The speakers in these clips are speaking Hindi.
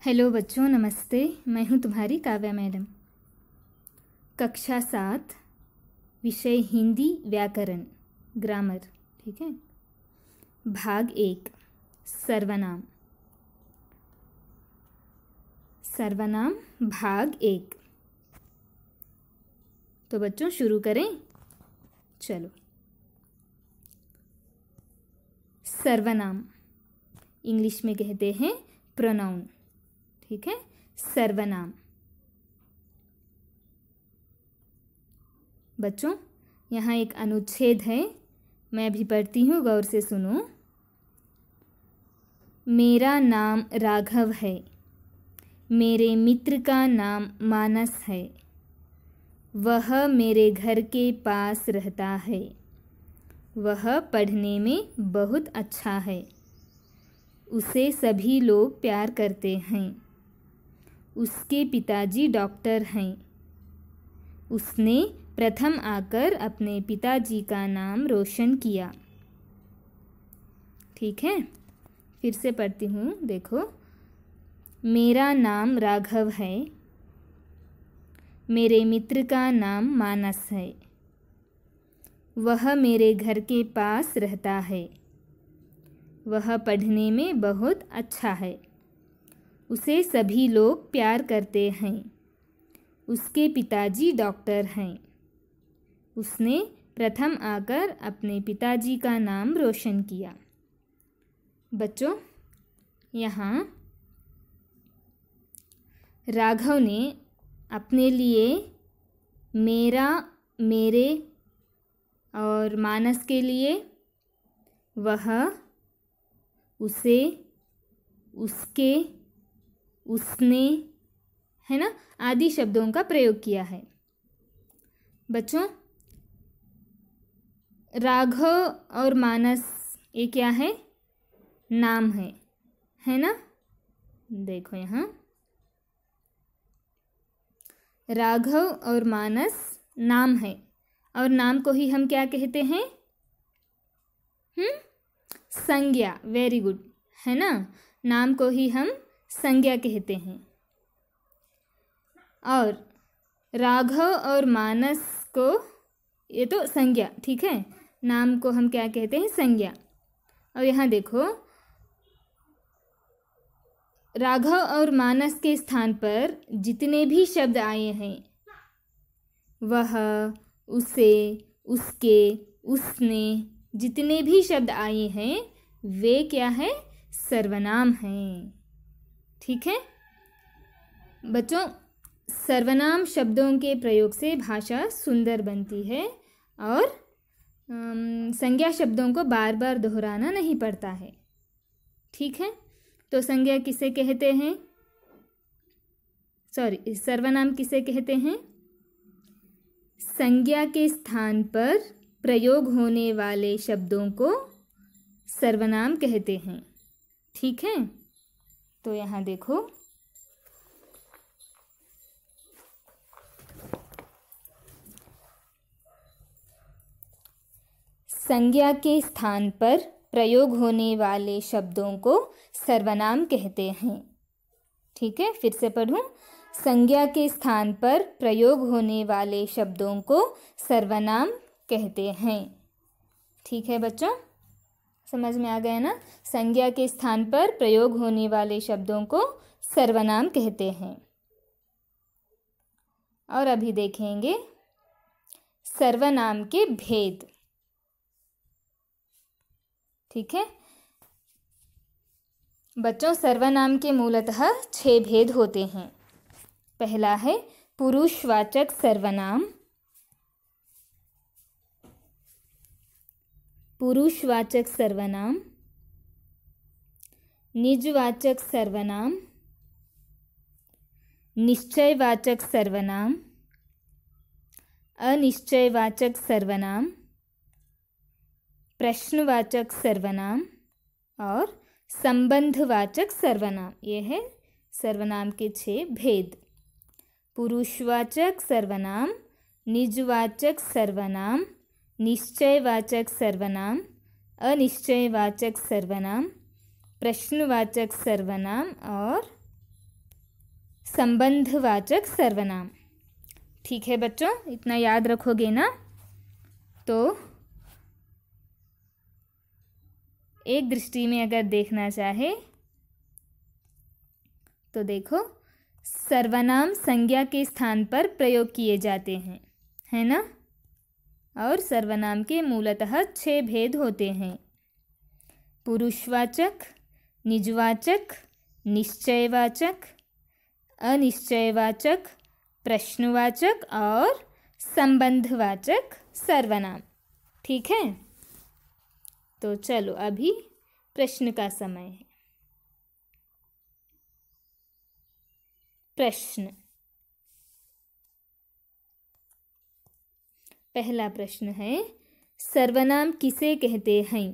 हेलो बच्चों, नमस्ते। मैं हूं तुम्हारी काव्या मैडम। कक्षा 7, विषय हिंदी व्याकरण ग्रामर। ठीक है। भाग 1, सर्वनाम। सर्वनाम भाग 1। तो बच्चों शुरू करें। चलो। सर्वनाम इंग्लिश में कहते हैं प्रोनाउन। ठीक है। सर्वनाम। बच्चों यहाँ एक अनुच्छेद है, मैं भी पढ़ती हूँ, गौर से सुनो। मेरा नाम राघव है। मेरे मित्र का नाम मानस है। वह मेरे घर के पास रहता है। वह पढ़ने में बहुत अच्छा है। उसे सभी लोग प्यार करते हैं। उसके पिताजी डॉक्टर हैं। उसने प्रथम आकर अपने पिताजी का नाम रोशन किया। ठीक है, फिर से पढ़ती हूँ, देखो। मेरा नाम राघव है। मेरे मित्र का नाम मानस है। वह मेरे घर के पास रहता है। वह पढ़ने में बहुत अच्छा है। उसे सभी लोग प्यार करते हैं। उसके पिताजी डॉक्टर हैं। उसने प्रथम आकर अपने पिताजी का नाम रोशन किया। बच्चों यहाँ राघव ने अपने लिए मेरा, मेरे और मानस के लिए वह, उसे, उसके, उसने, है ना, आदि शब्दों का प्रयोग किया है। बच्चों राघव और मानस ये क्या है? नाम है ना। देखो यहाँ राघव और मानस नाम है, और नाम को ही हम क्या कहते हैं? संज्ञा। वेरी गुड, है ना। नाम को ही हम संज्ञा कहते हैं। और राघव और मानस को, ये तो संज्ञा, ठीक है। नाम को हम क्या कहते हैं? संज्ञा। और यहाँ देखो, राघव और मानस के स्थान पर जितने भी शब्द आए हैं, वह, उसे, उसके, उसने, जितने भी शब्द आए हैं वे क्या है? सर्वनाम हैं। ठीक है बच्चों, सर्वनाम शब्दों के प्रयोग से भाषा सुंदर बनती है और संज्ञा शब्दों को बार बार दोहराना नहीं पड़ता है। ठीक है। तो संज्ञा किसे कहते हैं? सर्वनाम किसे कहते हैं? संज्ञा के स्थान पर प्रयोग होने वाले शब्दों को सर्वनाम कहते हैं। ठीक है। तो यहाँ देखो, संज्ञा के स्थान पर प्रयोग होने वाले शब्दों को सर्वनाम कहते हैं। ठीक है, फिर से पढ़ूं। संज्ञा के स्थान पर प्रयोग होने वाले शब्दों को सर्वनाम कहते हैं। ठीक है बच्चों, समझ में आ गया ना। संज्ञा के स्थान पर प्रयोग होने वाले शब्दों को सर्वनाम कहते हैं। और अभी देखेंगे सर्वनाम के भेद। ठीक है बच्चों, सर्वनाम के मूलतः 6 भेद होते हैं। पहला है पुरुषवाचक सर्वनाम। पुरुषवाचक सर्वनाम, निजवाचक सर्वनाम, निश्चयवाचक सर्वनाम, अनिश्चयवाचक सर्वनाम, प्रश्नवाचक सर्वनाम और संबंधवाचक सर्वनाम। ये है सर्वनाम के 6 भेद। पुरुषवाचक सर्वनाम, निजवाचक सर्वनाम, निश्चयवाचक सर्वनाम, अनिश्चयवाचक सर्वनाम, प्रश्नवाचक सर्वनाम और संबंधवाचक सर्वनाम। ठीक है बच्चों, इतना याद रखोगे ना? तो एक दृष्टि में अगर देखना चाहे तो देखो, सर्वनाम संज्ञा के स्थान पर प्रयोग किए जाते हैं, है ना? और सर्वनाम के मूलतः 6 भेद होते हैं: पुरुषवाचक, निजवाचक, निश्चयवाचक, अनिश्चयवाचक, प्रश्नवाचक और संबंधवाचक सर्वनाम। ठीक है, तो चलो अभी प्रश्न का समय है। प्रश्न, पहला प्रश्न है, सर्वनाम किसे कहते हैं?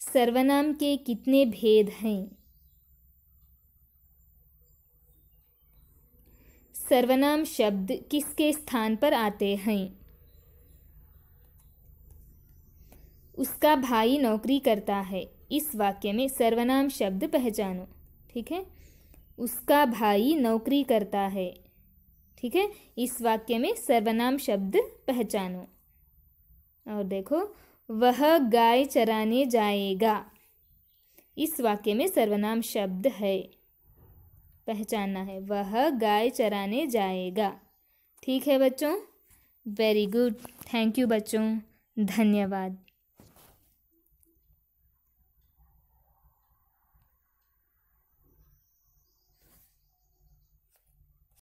सर्वनाम के कितने भेद हैं? सर्वनाम शब्द किसके स्थान पर आते हैं? उसका भाई नौकरी करता है। इस वाक्य में सर्वनाम शब्द पहचानो। ठीक है, उसका भाई नौकरी करता है। ठीक है, इस वाक्य में सर्वनाम शब्द पहचानो। और देखो, वह गाय चराने जाएगा। इस वाक्य में सर्वनाम शब्द है, पहचानना है। वह गाय चराने जाएगा। ठीक है बच्चों, वेरी गुड, थैंक यू बच्चों, धन्यवाद।